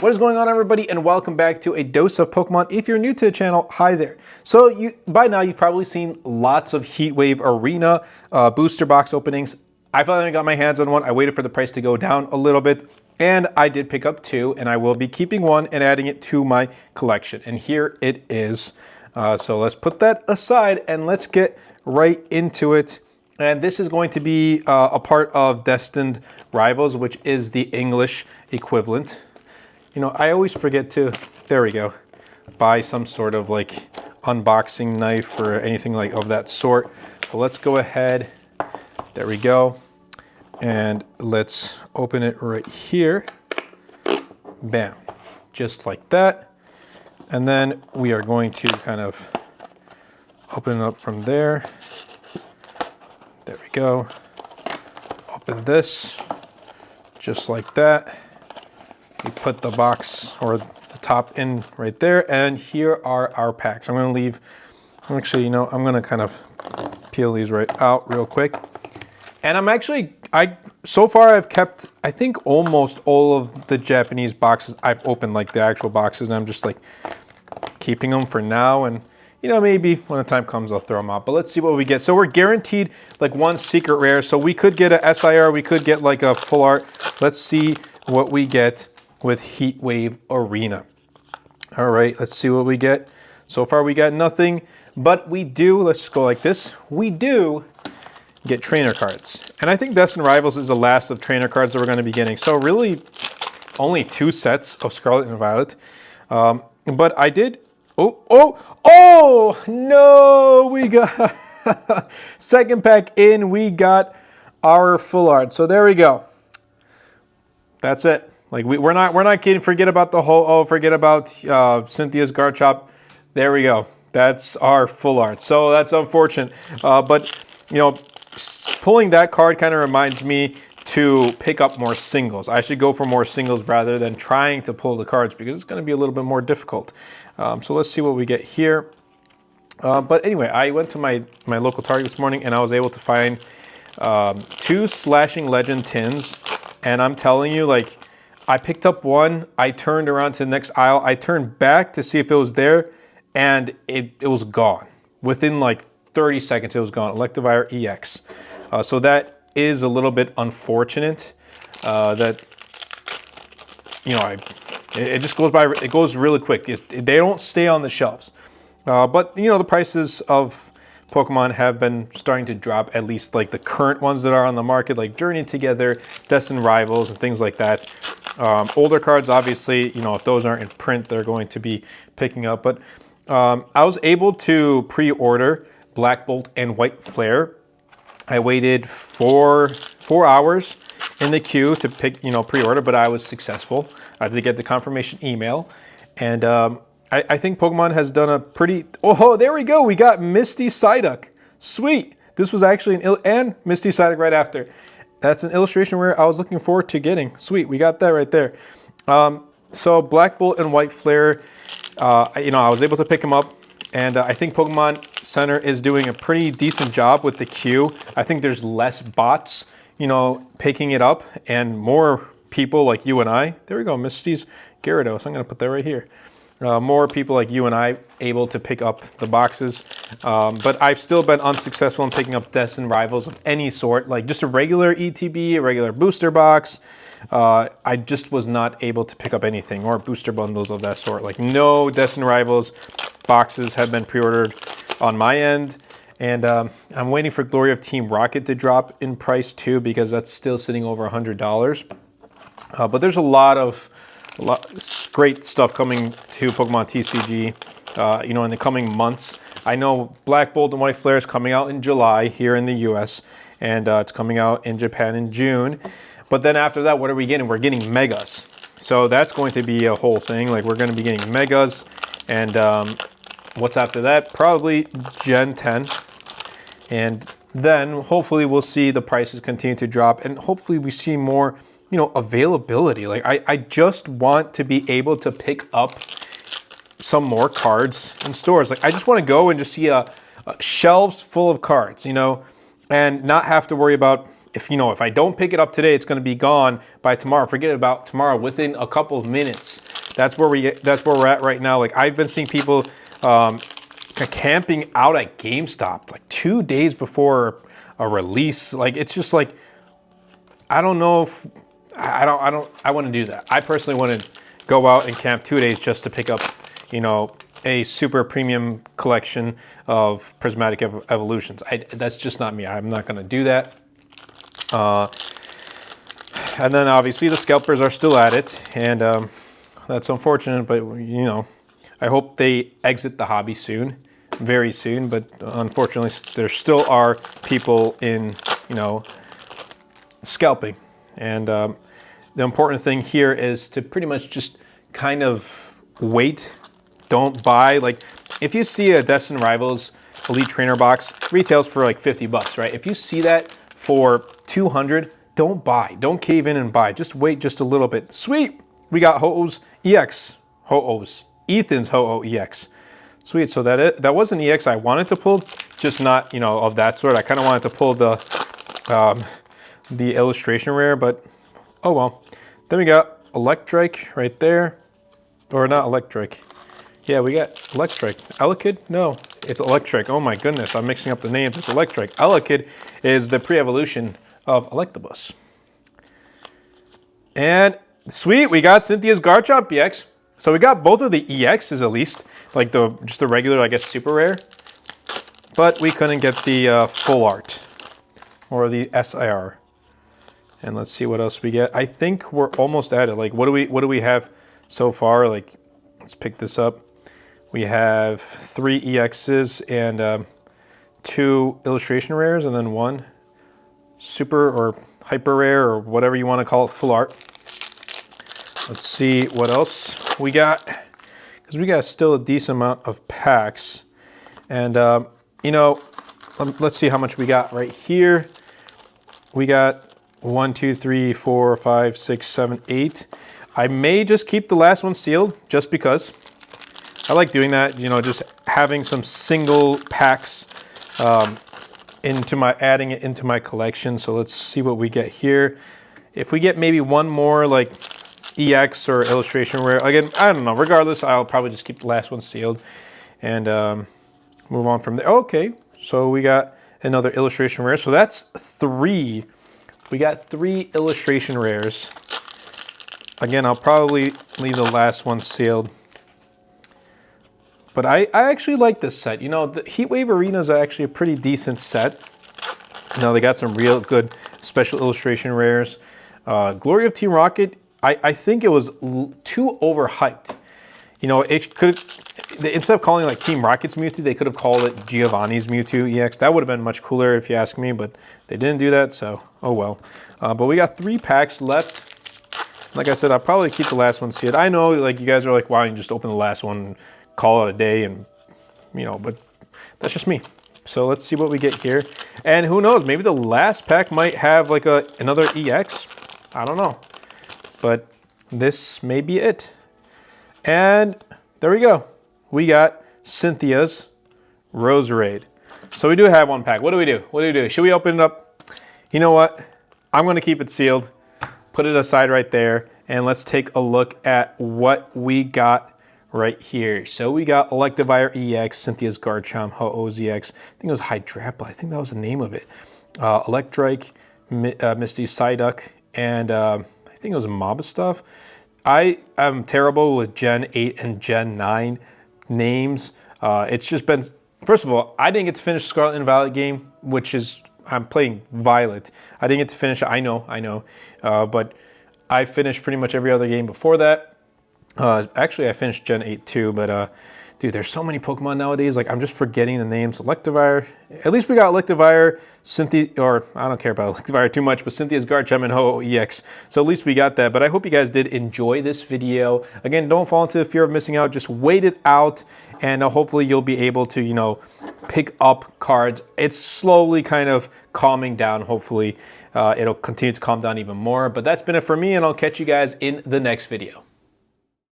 What is going on, everybody, and welcome back to a dose of Pokemon. If you're new to the channel, hi there. So by now you've probably seen lots of Heatwave Arena booster box openings. I finally got my hands on one. I waited for the price to go down a little bit, and I did pick up two, and I will be keeping one and adding it to my collection. And here it is. So let's put that aside and let's get right into it. And this is going to be a part of Destined Rivals, which is the English equivalent. You know, I always forget to, there we go, buy some sort of like unboxing knife or anything like of that sort. So let's go ahead, there we go. And let's open it right here. Bam, just like that. And then we are going to kind of open it up from there. There we go. Open this, just like that. We put the box or the top in right there, and here are our packs. I'm gonna leave, actually, you know, I'm gonna kind of peel these right out real quick. And I'm actually, so far I've kept, I think almost all of the Japanese boxes I've opened, like the actual boxes, and I'm just like keeping them for now. And you know, maybe when the time comes, I'll throw them out. But let's see what we get. So we're guaranteed like one secret rare. So we could get a SIR, we could get like a full art. Let's see what we get with Heatwave Arena. All right, let's see what we get. So far we got nothing, but we do, let's just go like this. We do get trainer cards. And I think Destined Rivals is the last of trainer cards that we're gonna be getting. So really only two sets of Scarlet and Violet. But I did, oh, no, we got, second pack in, we got our full art. So there we go. That's it. Like we're not kidding. Forget about the whole, forget about Cynthia's Garchomp. There we go. That's our full art. So that's unfortunate. But you know, pulling that card kind of reminds me to pick up more singles. I should go for more singles rather than trying to pull the cards because it's going to be a little bit more difficult. So let's see what we get here. But anyway, I went to my local Target this morning and I was able to find two Slashing Legend tins. And I'm telling you, like, I picked up one, I turned around to the next aisle, I turned back to see if it was there, and it was gone. Within like 30 seconds, it was gone. Electivire EX. So that is a little bit unfortunate. That, you know, it just goes by, it goes really quick. They don't stay on the shelves. But, you know, the prices of Pokemon have been starting to drop, at least like the current ones that are on the market, like Journey Together, Destined Rivals, and things like that. Older cards, obviously, you know, if those aren't in print, they're going to be picking up. But I was able to pre-order Black Bolt and White Flare. I waited 4 hours in the queue to pick, you know, pre-order, but I was successful. I did get the confirmation email, and I think Pokemon has done a pretty, oh, there we go. We got Misty Psyduck. Sweet. This was actually and Misty Psyduck right after. That's an illustration where I was looking forward to getting. Sweet, we got that right there. So Black Bolt and White Flare, you know, I was able to pick them up, and I think Pokemon Center is doing a pretty decent job with the queue. I think there's less bots, you know, picking it up, and more people like you and I. There we go, Misty's Gyarados. I'm gonna put that right here. More people like you and I able to pick up the boxes, but I've still been unsuccessful in picking up Destined Rivals of any sort, like just a regular ETB, a regular booster box. I just was not able to pick up anything, or booster bundles of that sort. Like no Destined Rivals boxes have been pre-ordered on my end, and I'm waiting for Glory of Team Rocket to drop in price too, because that's still sitting over $100. But there's a lot of great stuff coming to Pokemon TCG, you know, in the coming months. I know Black Bolt and White Flare is coming out in July here in the US, and it's coming out in Japan in June. But then after that, what are we getting? We're getting Megas. So that's going to be a whole thing. Like we're going to be getting Megas, and what's after that? Probably Gen 10. And then hopefully we'll see the prices continue to drop, and hopefully we see more, you know, availability. Like I just want to be able to pick up some more cards in stores. Like I just want to go and just see shelves full of cards, you know, and not have to worry about if, you know, if I don't pick it up today, it's going to be gone by tomorrow. Forget about tomorrow. Within a couple of minutes, That's where we're at right now. Like, I've been seeing people camping out at GameStop like 2 days before a release. Like, it's just like, I don't know if I want to do that. I personally want to go out and camp 2 days just to pick up, you know, a super premium collection of Prismatic Evolutions. That's just not me. I'm not going to do that. And then obviously the scalpers are still at it, and that's unfortunate, but you know, I hope they exit the hobby soon, very soon, but unfortunately there still are people in, you know, scalping. And the important thing here is to pretty much just kind of wait. Don't buy. Like, if you see a Destined Rivals Elite Trainer box, retails for like 50 bucks, right? If you see that for 200, don't buy. Don't cave in and buy. Just wait just a little bit. Sweet. We got Ho-Oh's EX. Ho-Oh's. Ethan's Ho-Oh EX. Sweet. So that was an EX I wanted to pull, just not, you know, of that sort. I kind of wanted to pull the illustration rare, but oh well. Then we got Electrike right there. Or not Electrike. Yeah, we got Electrike. Elekid? No, it's Electrike. Oh my goodness, I'm mixing up the names. It's Electrike. Elekid is the pre-evolution of Electabuzz. And sweet, we got Cynthia's Garchomp EX. So we got both of the EXs at least, like just the regular, I guess, super rare. But we couldn't get the full art or the SIR. And let's see what else we get. I think we're almost at it. Like, what do we have so far? Like, let's pick this up. We have 3 EXs and 2 illustration rares, and then 1 super or hyper rare or whatever you want to call it, full art. Let's see what else we got, because we got still a decent amount of packs. And you know, let's see how much we got right here. We got 1, 2, 3, 4, 5, 6, 7, 8. I may just keep the last one sealed just because. I like doing that, you know, just having some single packs adding it into my collection. So let's see what we get here. If we get maybe one more like EX or illustration rare, again, I don't know. Regardless, I'll probably just keep the last one sealed and move on from there. Okay, so we got another illustration rare. So that's 3. We got 3 illustration rares. Again, I'll probably leave the last one sealed. But I actually like this set. You know, the Heatwave Arenas are actually a pretty decent set. You know, they got some real good special illustration rares. Glory of Team Rocket, I think it was too overhyped. You know, it could, instead of calling it like Team Rocket's Mewtwo, they could have called it Giovanni's Mewtwo EX. That would have been much cooler if you ask me, but they didn't do that, so oh well. But we got 3 packs left. Like I said, I'll probably keep the last one sealed. I know, like, you guys are like, why don't you just open the last one and call it a day, and you know, but that's just me. So let's see what we get here. And who knows, maybe the last pack might have like another EX. I don't know. But this may be it. And there we go. We got Cynthia's Roserade. So we do have 1 pack. What do we do? What do we do? Should we open it up? You know what? I'm going to keep it sealed. Put it aside right there. And let's take a look at what we got right here. So we got Electivire EX, Cynthia's Garchomp, Ho-Oh's EX. I think it was Hydrappa. I think that was the name of it. Electrike, Misty Psyduck, and I think it was Mobstuff. I am terrible with Gen 8 and Gen 9 names. It's just been, first of all, I didn't get to finish Scarlet and Violet game, which is, I'm playing Violet. I didn't get to finish it, I know. But I finished pretty much every other game before that. Actually, I finished Gen 8 too, but dude, there's so many Pokemon nowadays, like I'm just forgetting the names. Electivire, at least we got Electivire, Cynthia, or I don't care about Electivire too much, but Cynthia's Garchomp and Ho-Oh EX. So at least we got that, but I hope you guys did enjoy this video. Again, don't fall into the fear of missing out, just wait it out, and hopefully you'll be able to, you know, pick up cards. It's slowly kind of calming down. Hopefully it'll continue to calm down even more, but that's been it for me, and I'll catch you guys in the next video.